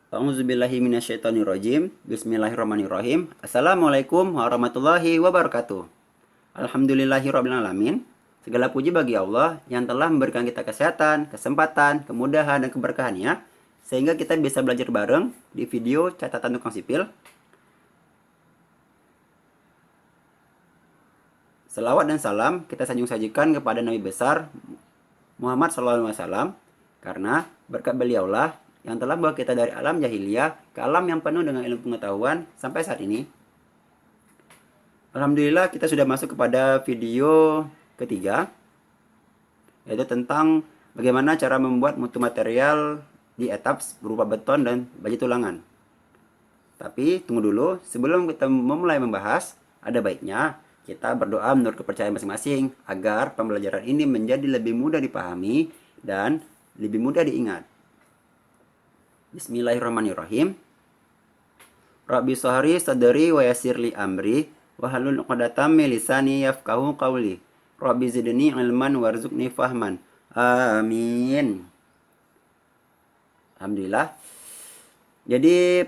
A'udzubillahi minasyaitonirrajim. Bismillahirrahmanirrahim. Assalamualaikum warahmatullahi wabarakatuh. Alhamdulillahirabbil alamin. Segala puji bagi Allah yang telah memberikan kita kesehatan, kesempatan, kemudahan dan keberkahannya sehingga kita bisa belajar bareng di video catatan tukang sipil. Selawat dan salam kita sanjung sajikan kepada Nabi besar Muhammad SAW, karena berkat beliaulah yang telah membawa kita dari alam jahiliyah ke alam yang penuh dengan ilmu pengetahuan sampai saat ini. Alhamdulillah kita sudah masuk kepada video ketiga, yaitu tentang bagaimana cara membuat mutu material di etaps berupa beton dan baja tulangan. Tapi tunggu dulu, sebelum kita memulai membahas, ada baiknya kita berdoa menurut kepercayaan masing-masing agar pembelajaran ini menjadi lebih mudah dipahami dan lebih mudah diingat. Bismillahirrahmanirrahim. Rabbi sahri sadri wa yassir li amri wa halul 'uqdatam min lisani yafqahu qawli. Rabbi zidni ilman warzuqni fahman. Amin. Alhamdulillah. Jadi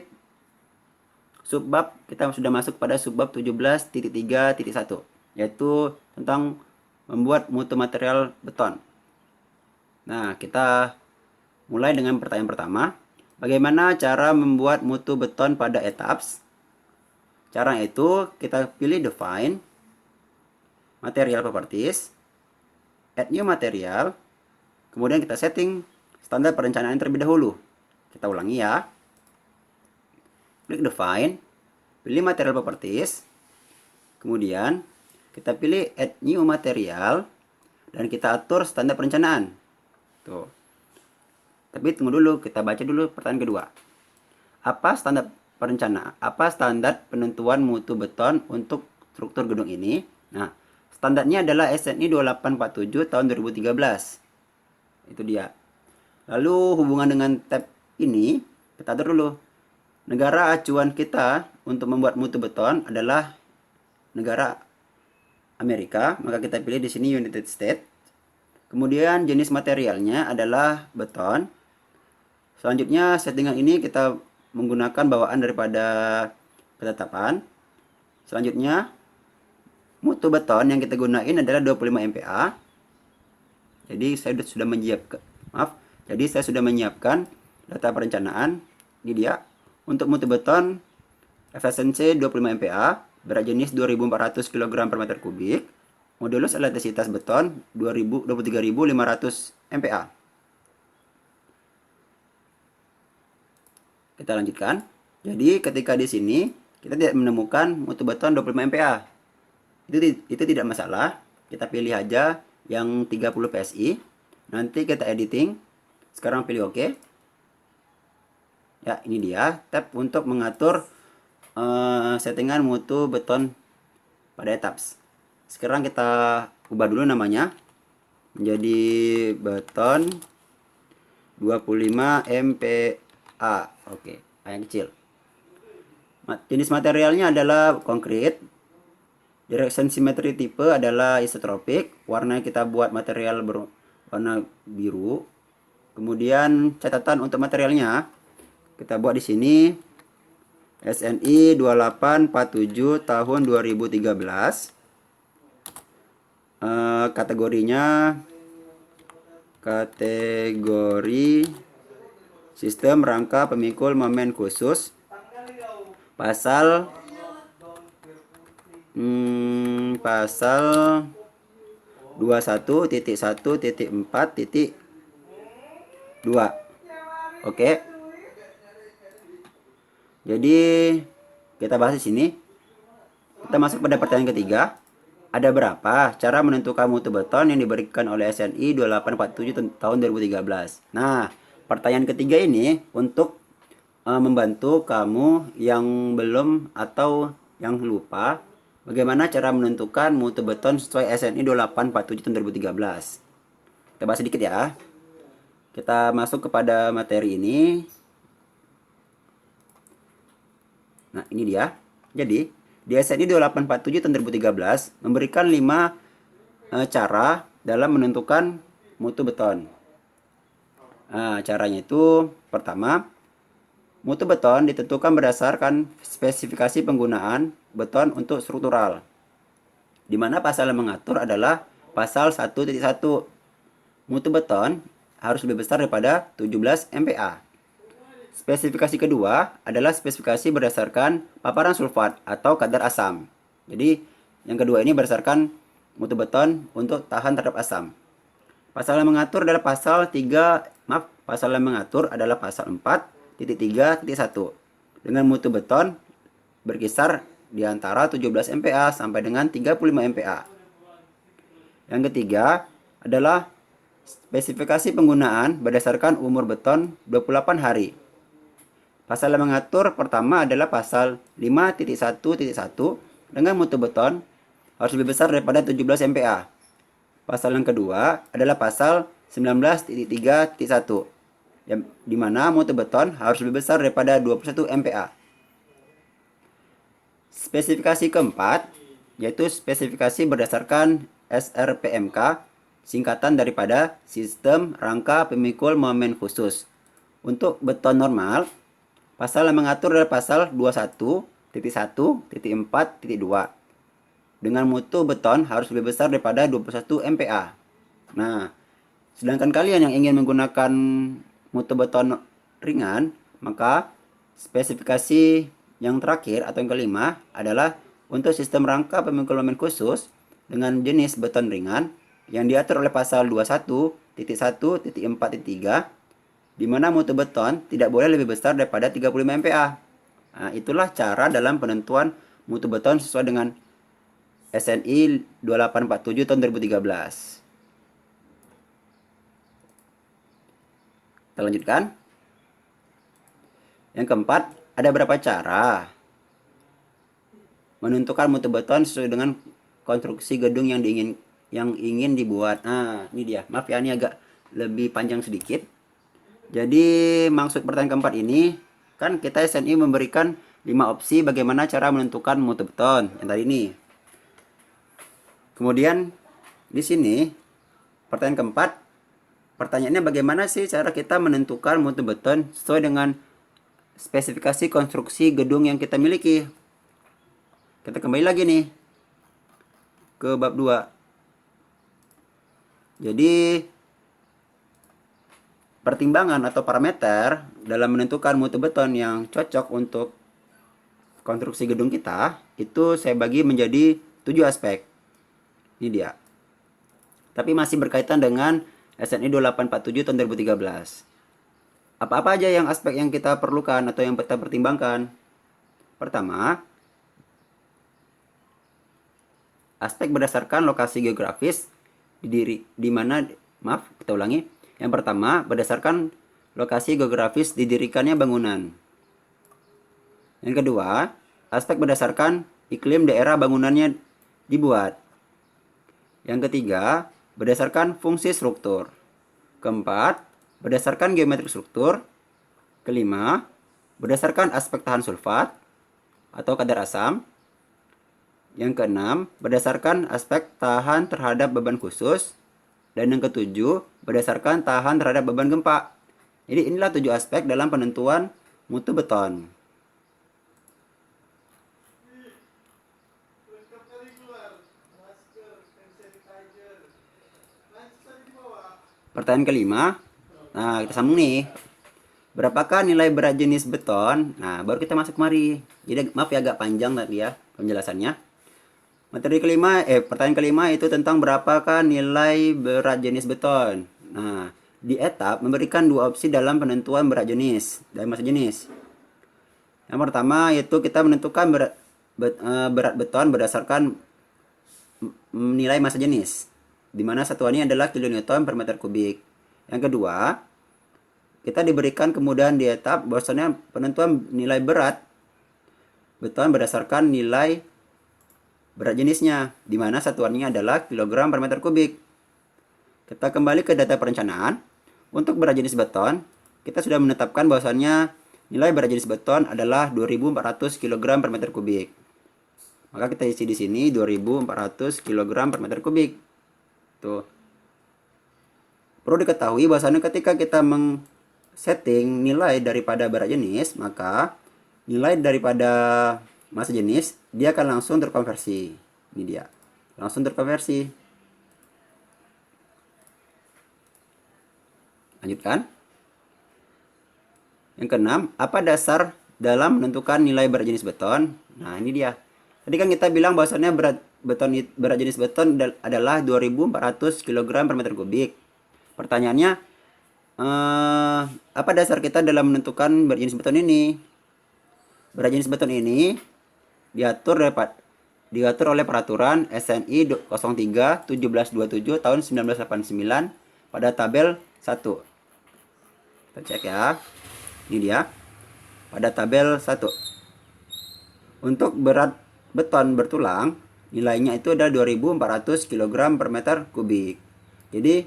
subbab kita sudah masuk pada subbab 17.3.1, yaitu tentang membuat mutu material beton. Nah, kita mulai dengan pertanyaan pertama. Bagaimana cara membuat mutu beton pada etaps? Cara itu kita pilih define, material properties, add new material, kemudian kita setting standar perencanaan terlebih dahulu. Kita ulangi ya. Klik define, pilih material properties, kemudian kita pilih add new material, dan kita atur standar perencanaan. Tuh. Tapi tunggu dulu, kita baca dulu pertanyaan kedua. Apa standar perencanaan? Apa standar penentuan mutu beton untuk struktur gedung ini? Nah, standarnya adalah SNI 2847 tahun 2013. Itu dia. Lalu hubungan dengan tab ini, kita atur dulu. Negara acuan kita untuk membuat mutu beton adalah negara Amerika, maka kita pilih di sini United States. Kemudian jenis materialnya adalah beton. Selanjutnya settingan ini kita menggunakan bawaan daripada ketetapan. Selanjutnya mutu beton yang kita gunain adalah 25 MPa. Jadi saya sudah menyiapkan data perencanaan. Ini dia. Untuk mutu beton efisiensi 25 MPa, berat jenis 2400 kg per meter kubik, modulus elastisitas beton 23.500 MPa. Kita lanjutkan. Jadi ketika di sini kita tidak menemukan mutu beton 25 MPa. Itu tidak masalah. Kita pilih aja yang 30 PSI. Nanti kita editing. Sekarang pilih OK. Ya, ini dia tab untuk mengatur settingan mutu beton pada etaps. Sekarang kita ubah dulu namanya menjadi beton 25 MPa. Oke, yang kecil. Jenis materialnya adalah konkrit. Direction symmetry tipe adalah isotropik. Warna kita buat material berwarna biru. Kemudian catatan untuk materialnya kita buat di sini SNI 2847 tahun 2013. Kategorinya kategori sistem rangka pemikul momen khusus. Pasal 21.1.4.2. Oke. Jadi kita bahas di sini. Kita masuk pada pertanyaan ketiga. Ada berapa cara menentukan mutu beton yang diberikan oleh SNI 2847 tahun 2013? Nah, pertanyaan ketiga ini untuk membantu kamu yang belum atau yang lupa bagaimana cara menentukan mutu beton sesuai SNI 2847 tahun 2013. Kita bahas sedikit ya. Kita masuk kepada materi ini. Nah, ini dia. Jadi, di SNI 2847 tahun 2013 memberikan 5 cara dalam menentukan mutu beton. Nah, caranya itu pertama, Mutu beton ditentukan berdasarkan spesifikasi penggunaan beton untuk struktural, di mana pasal yang mengatur adalah pasal 1.1. Mutu beton harus lebih besar daripada 17 MPa. Spesifikasi kedua adalah spesifikasi berdasarkan paparan sulfat atau kadar asam. Jadi yang kedua ini berdasarkan mutu beton untuk tahan terhadap asam. Pasal yang mengatur adalah pasal yang mengatur adalah pasal 4.3.1 dengan mutu beton berkisar di antara 17 MPa sampai dengan 35 MPa. Yang ketiga adalah spesifikasi penggunaan berdasarkan umur beton 28 hari. Pasal yang mengatur pertama adalah pasal 5.1.1 dengan mutu beton harus lebih besar daripada 17 MPa. Pasal yang kedua adalah pasal 19.3.1 yang dimana mutu beton harus lebih besar daripada 21 MPa. Spesifikasi keempat yaitu spesifikasi berdasarkan SRPMK, singkatan daripada Sistem Rangka Pemikul Momen Khusus. Untuk beton normal, pasal yang mengatur adalah pasal 21.1.4.2 dengan mutu beton harus lebih besar daripada 21 MPa. Nah, sedangkan kalian yang ingin menggunakan mutu beton ringan, maka spesifikasi yang terakhir atau yang kelima adalah untuk sistem rangka pemikul momen khusus dengan jenis beton ringan yang diatur oleh pasal 21.1.4.3 di mana mutu beton tidak boleh lebih besar daripada 35 MPa. Nah, itulah cara dalam penentuan mutu beton sesuai dengan SNI 2847 tahun 2013. Kita lanjutkan. Yang keempat, ada berapa cara menentukan mutu beton sesuai dengan konstruksi gedung yang ingin dibuat. Nah, ini dia. Maaf ya, ini agak lebih panjang sedikit. Jadi maksud pertanyaan keempat ini kan kita SNI memberikan 5 opsi bagaimana cara menentukan mutu beton yang tadi ini. Kemudian di sini pertanyaan keempat, pertanyaannya bagaimana sih cara kita menentukan mutu beton sesuai dengan spesifikasi konstruksi gedung yang kita miliki. Kita kembali lagi nih ke bab 2. Jadi pertimbangan atau parameter dalam menentukan mutu beton yang cocok untuk konstruksi gedung kita itu saya bagi menjadi 7 aspek. Ini dia. Tapi masih berkaitan dengan SNI 2847 tahun 2013. Apa-apa aja yang aspek yang kita perlukan atau yang kita pertimbangkan? Pertama, aspek berdasarkan lokasi geografis kita ulangi. Yang pertama, berdasarkan lokasi geografis didirikannya bangunan. Yang kedua, aspek berdasarkan iklim daerah bangunannya dibuat. Yang ketiga, berdasarkan fungsi struktur. Keempat, berdasarkan geometri struktur. Kelima, berdasarkan aspek tahan sulfat atau kadar asam. Yang keenam, berdasarkan aspek tahan terhadap beban khusus. Dan yang ketujuh, berdasarkan tahan terhadap beban gempa. Jadi inilah 7 aspek dalam penentuan mutu beton. Pertanyaan kelima. Nah, kita sambung nih. Berapakah nilai berat jenis beton? Nah, baru kita masuk kemari. Jadi maaf ya agak panjang tadi ya penjelasannya. Pertanyaan kelima itu tentang berapakah nilai berat jenis beton. Nah, di etap memberikan 2 opsi dalam penentuan berat jenis dan massa jenis. Yang pertama yaitu kita menentukan berat beton berdasarkan nilai massa jenis, di mana satuannya adalah kilonewton per meter kubik. Yang kedua, kita diberikan kemudahan di etap bahwasanya penentuan nilai berat beton berdasarkan nilai berat jenisnya, di mana satuannya adalah kilogram per meter kubik. Kita kembali ke data perencanaan. Untuk berat jenis beton, kita sudah menetapkan bahwasannya nilai berat jenis beton adalah 2400 kg per meter kubik. Maka kita isi di sini 2400 kg per meter kubik. Tuh. Perlu diketahui bahwasannya ketika kita setting nilai daripada berat jenis, maka nilai daripada massa jenis dia akan langsung terkonversi. Ini dia, langsung terkonversi. Lanjutkan. Yang keenam, apa dasar dalam menentukan nilai berat jenis beton? Nah, ini dia. Tadi kan kita bilang bahwasannya berat jenis beton adalah 2400 kg per meter kubik. Pertanyaannya, apa dasar kita dalam menentukan berat jenis beton ini? Berat jenis beton ini diatur oleh peraturan SNI 03 1727 tahun 1989 pada tabel 1. Kita cek ya. Ini dia. Pada tabel 1. Untuk berat beton bertulang, nilainya itu ada 2400 kg per meter kubik. Jadi,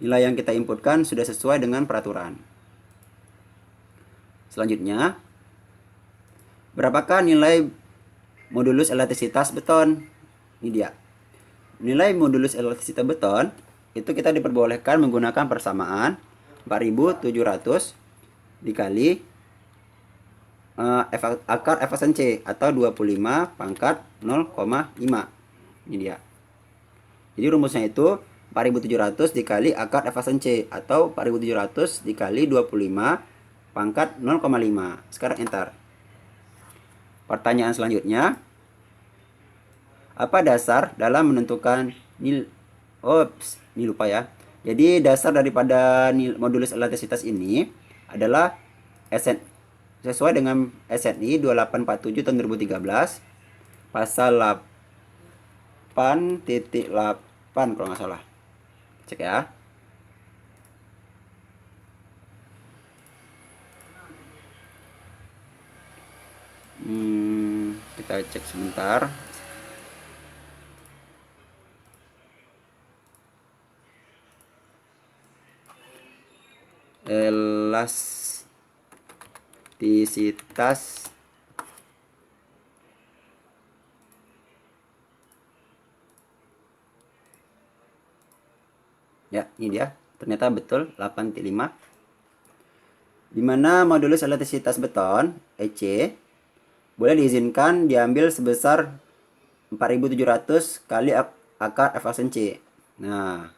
nilai yang kita inputkan sudah sesuai dengan peraturan. Selanjutnya, berapakah nilai modulus elastisitas beton? Ini dia. Nilai modulus elastisitas beton itu kita diperbolehkan menggunakan persamaan 4700 dikali akar efasien C atau 25 pangkat 0,5. Ini dia. Jadi rumusnya itu 4700 dikali akar efasien C atau 4700 dikali 25 pangkat 0,5. Sekarang enter. Pertanyaan selanjutnya, apa dasar dalam menentukan ini lupa ya. Jadi dasar daripada modulus elastisitas ini adalah sesuai dengan SNI 2847 tahun 2013 pasal 8.8 kalau nggak salah. Cek ya. Kita cek sebentar. Elastisitas ya, ini dia. Ternyata betul 8.5. Dimana modulus elastisitas beton EC boleh diizinkan diambil sebesar 4700 kali akar efasien C. Nah,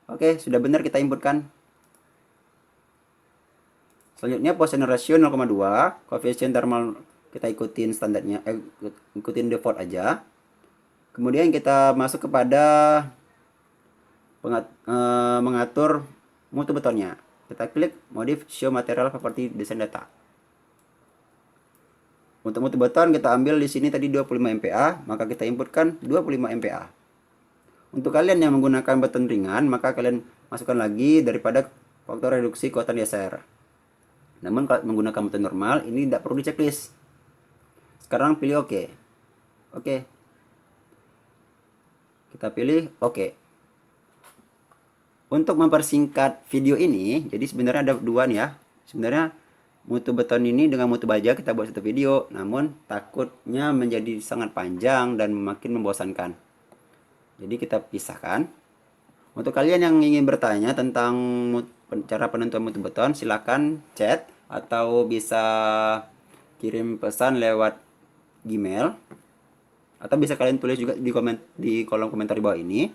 oke, sudah benar kita inputkan. Selanjutnya Poisson ratio 0,2, koefisien thermal kita ikutin standarnya, ikutin default aja. Kemudian kita masuk kepada mengatur mutu betonnya. Kita klik modif show material property design data. Untuk mutu beton kita ambil di sini tadi 25 MPa, maka kita inputkan 25 MPa. Untuk kalian yang menggunakan beton ringan, maka kalian masukkan lagi daripada faktor reduksi kekuatan geser. Namun kalau menggunakan beton normal, ini tidak perlu di checklist. Sekarang pilih OK. Oke. Kita pilih OK. Untuk mempersingkat video ini, jadi sebenarnya ada dua nih ya. Sebenarnya mutu beton ini dengan mutu baja kita buat satu video, namun takutnya menjadi sangat panjang dan makin membosankan. Jadi kita pisahkan. Untuk kalian yang ingin bertanya tentang cara penentuan mutu beton, silakan chat atau bisa kirim pesan lewat Gmail, atau bisa kalian tulis juga di kolom komentar di bawah ini.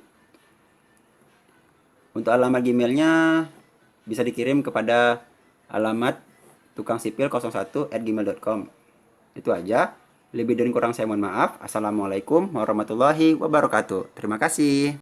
Untuk alamat Gmailnya bisa dikirim kepada alamat tukangsipil01@gmail.com. Itu aja. Lebih dan kurang saya mohon maaf. Assalamualaikum warahmatullahi wabarakatuh. Terima kasih.